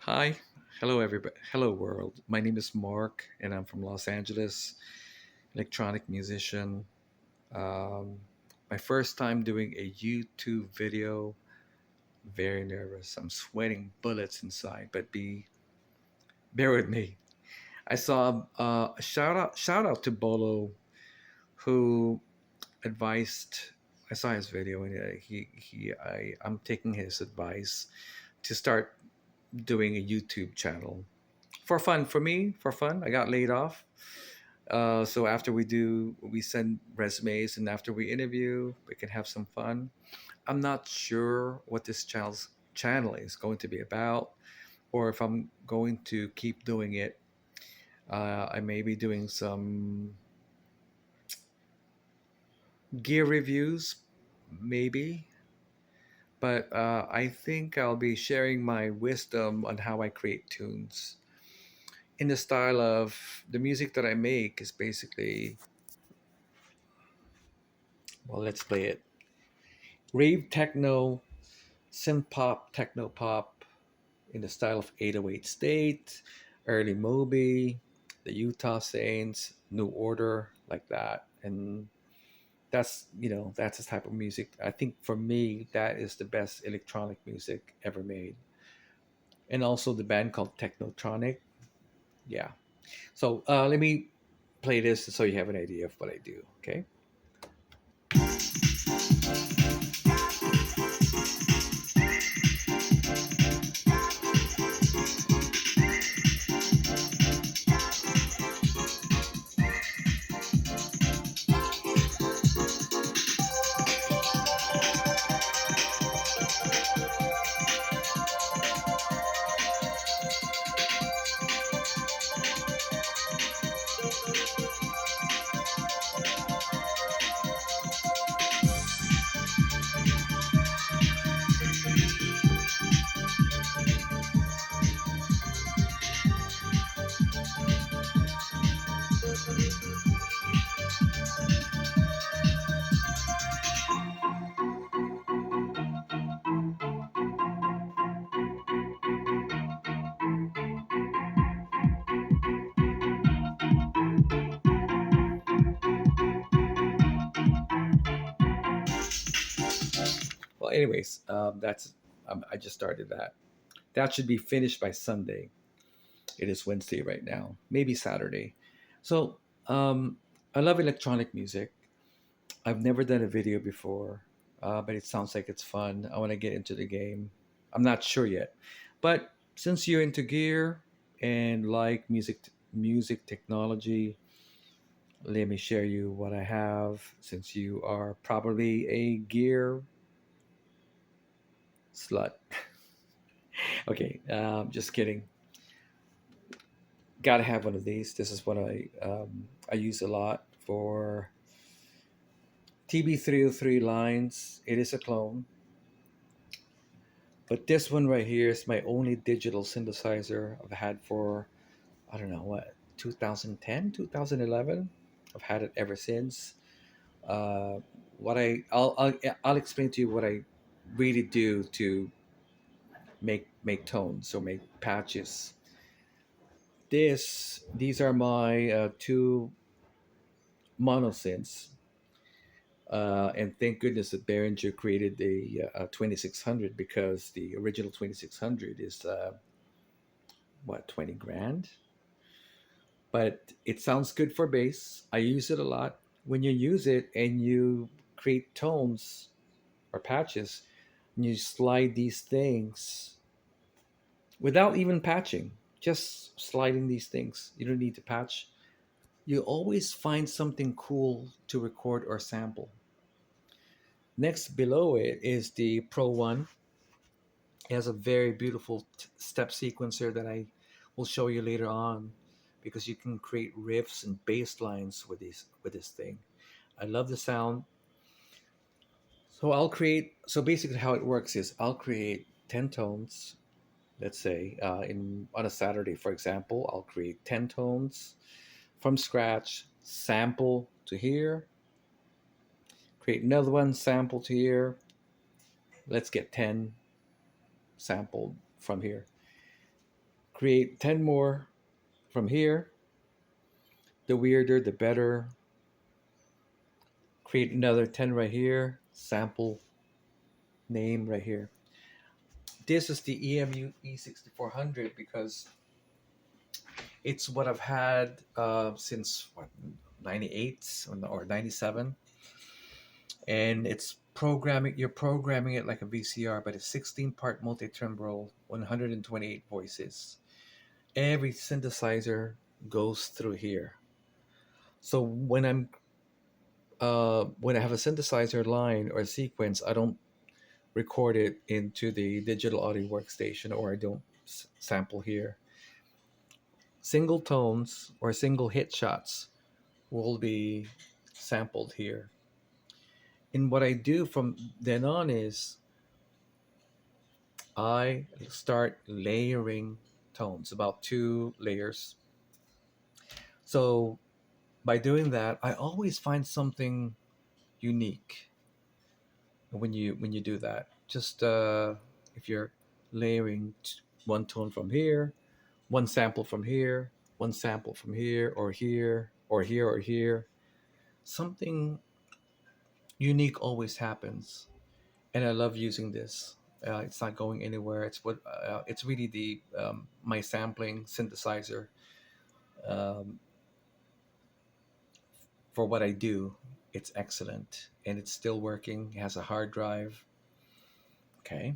Hi, hello everybody, hello world. My name is Mark, and I'm from Los Angeles, electronic musician. Um, my first time doing a YouTube video. Very nervous. I'm sweating bullets inside, but bear with me. I saw a shout out to Bolo, who advised. I saw his video, and I'm taking his advice to start doing a YouTube channel for fun. For me, for fun. I got laid off. So after we send resumes, and after we interview, we can have some fun. I'm not sure what this channel is going to be about, or if I'm going to keep doing it. I may be doing some gear reviews, maybe, but I think I'll be sharing my wisdom on how I create tunes in the style of the music that I make is basically, well, let's play it. Rave techno, synth pop, techno pop in the style of 808 State, early Moby, the Utah Saints, New Order, like that. And that's the type of music. I think for me, that is the best electronic music ever made. And also the band called Technotronic. Yeah. So let me play this so you have an idea of what I do. Okay. Well, anyways, I just started that. That should be finished by Sunday. It is Wednesday right now, maybe Saturday. So I love electronic music. I've never done a video before, but it sounds like it's fun. I want to get into the game. I'm not sure yet, but since you're into gear and like music technology, let me share you what I have. Since you are probably a gear slut. Okay, just kidding. Gotta have one of these. This is what I use a lot for TB303 lines. It is a clone, but this one right here is my only digital synthesizer I've had for, I don't know what, 2010, 2011. I've had it ever since. Uh, what I'll explain to you what I really do to make tones or make patches. These are my two monosynths. And thank goodness that Behringer created the 2600, because the original 2600 is what, 20 grand? But it sounds good for bass. I use it a lot. When you use it and you create tones or patches, and you slide these things without even patching, just sliding these things. You don't need to patch. You always find something cool to record or sample. Next below it is the Pro One. It has a very beautiful step sequencer that I will show you later on, because you can create riffs and bass lines with this thing. I love the sound. So basically how it works is I'll create 10 tones. Let's say in on a Saturday, for example, I'll create 10 tones from scratch, sample to here, create another one, sample to here. Let's get 10 sampled from here. create 10 more from here. The weirder, the better. Create another 10 right here. Sample name right here. This is the EMU E6400 because it's what I've had since what 98 or 97, and it's programming. You're programming it like a VCR, but it's 16-part multi-timbral, 128 voices. Every synthesizer goes through here. So when I have a synthesizer line or a sequence, I don't record it into the digital audio workstation, or I don't sample here. Single tones or single hit shots will be sampled here. And what I do from then on is I start layering tones, about 2 layers. So by doing that, I always find something unique when you do that. Just if you're layering one tone from here, one sample from here, one sample from here, or here, or here, or here, something unique always happens, and I love using this. It's not going anywhere. It's really the my sampling synthesizer um, for what I do. It's excellent, and it's still working. It has a hard drive. Okay.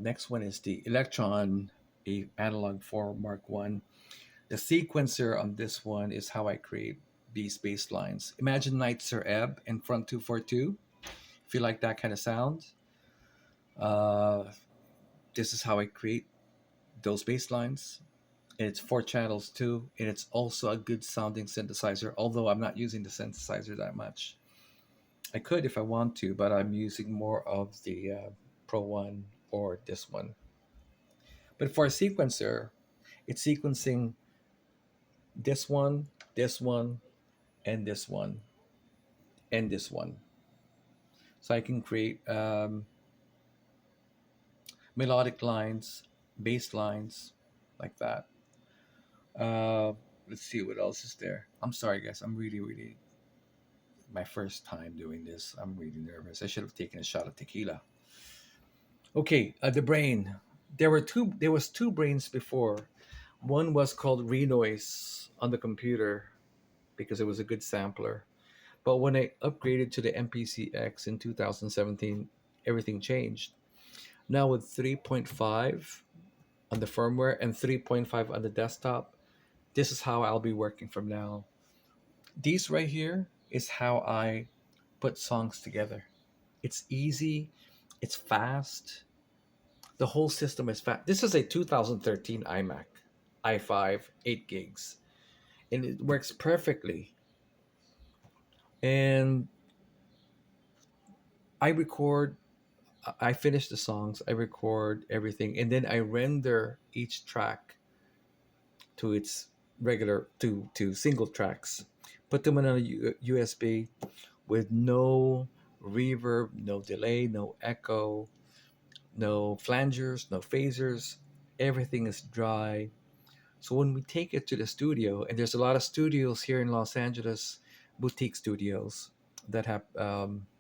Next one is the Electron a Analog 4 Mark One. The sequencer on this one is how I create these bass lines. Imagine Night Sir Ebb and Front 242. If you like that kind of sound, uh, this is how I create those bass lines. And it's 4 channels too, and it's also a good sounding synthesizer, although I'm not using the synthesizer that much. I could if I want to, but I'm using more of the Pro One or this one. But for a sequencer, it's sequencing this one, and this one, and this one. So I can create melodic lines, bass lines, like that. Uh, let's see what else is there. I'm sorry, guys. I'm really, really my first time doing this. I'm really nervous. I should have taken a shot of tequila. Okay, the brain. There were two. There was two brains before. One was called Renoise on the computer because it was a good sampler. But when I upgraded to the MPCX in 2017, everything changed. Now with 3.5 on the firmware and 3.5 on the desktop, this is how I'll be working from now. These right here is how I put songs together. It's easy, it's fast. The whole system is fast. This is a 2013 iMac, i5, 8 gigs, and it works perfectly. And I record, I finish the songs, I record everything, and then I render each track to its regular to single tracks, put them on a USB with no reverb, no delay, no echo, no flangers, no phasers. Everything is dry. So when we take it to the studio, and there's a lot of studios here in Los Angeles, boutique studios that have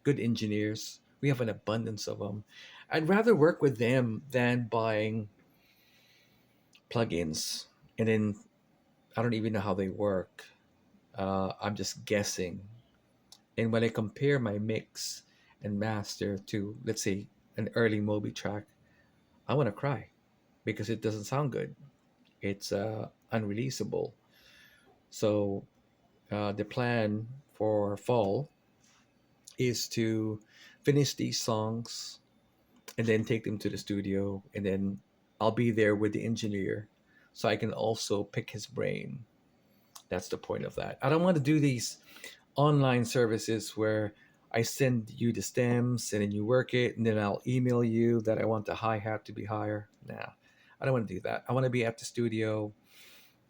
good engineers. We have an abundance of them. I'd rather work with them than buying plugins. And then I don't even know how they work. I'm just guessing. And when I compare my mix and master to, let's say, an early Moby track, I want to cry because it doesn't sound good. It's unreleasable. So the plan for fall is to finish these songs and then take them to the studio, and then I'll be there with the engineer so I can also pick his brain. That's the point of that. I don't want to do these online services where I send you the stems and then you work it, and then I'll email you that I want the hi hat to be higher. Nah, I don't want to do that. I want to be at the studio,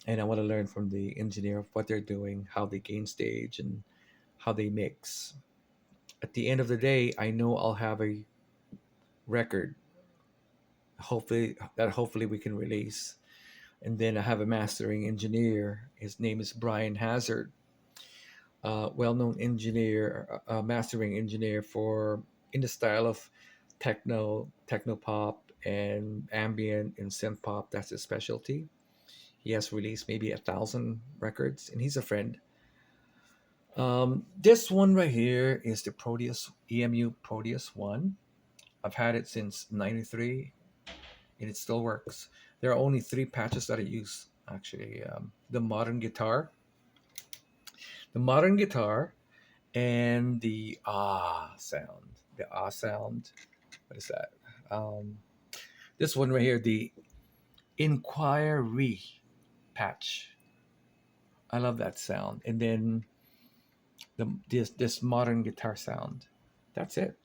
and I want to learn from the engineer of what they're doing, how they gain stage, and how they mix. At the end of the day, I know I'll have a record. Hopefully we can release. And then I have a mastering engineer. His name is Brian Hazard, well-known engineer, mastering engineer for in the style of techno pop, and ambient and synth pop. That's his specialty. He has released maybe 1,000 records, and he's a friend. This one right here is the Proteus EMU Proteus One. I've had it since '93, and it still works. There are only three patches that I use actually. The modern guitar, and the ah sound. The ah sound. What is that? Um, this one right here, the Inquiry patch. I love that sound. And then this modern guitar sound. That's it.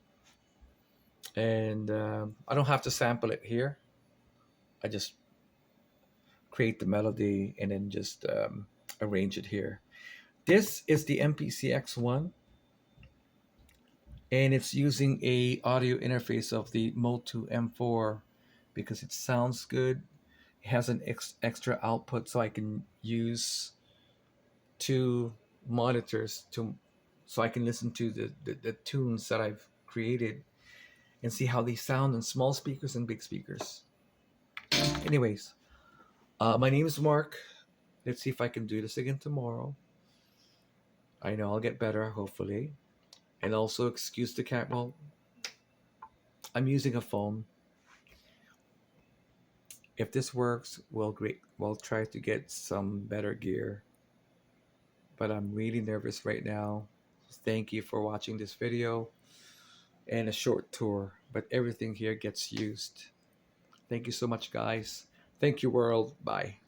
And I don't have to sample it here. I just create the melody and then just arrange it here. This is the MPCX one, and it's using a audio interface of the Mode 2 M4 because it sounds good. It has an extra output, so I can use two monitors to so I can listen to the tunes that I've created and see how they sound in small speakers and big speakers. Anyways, my name is Mark. Let's see if I can do this again tomorrow. I know I'll get better, hopefully. And also, excuse the cat. Well, I'm using a phone. If this works, well, great. We'll try to get some better gear. But I'm really nervous right now. Thank you for watching this video and a short tour. But everything here gets used. Thank you so much, guys. Thank you, world. Bye.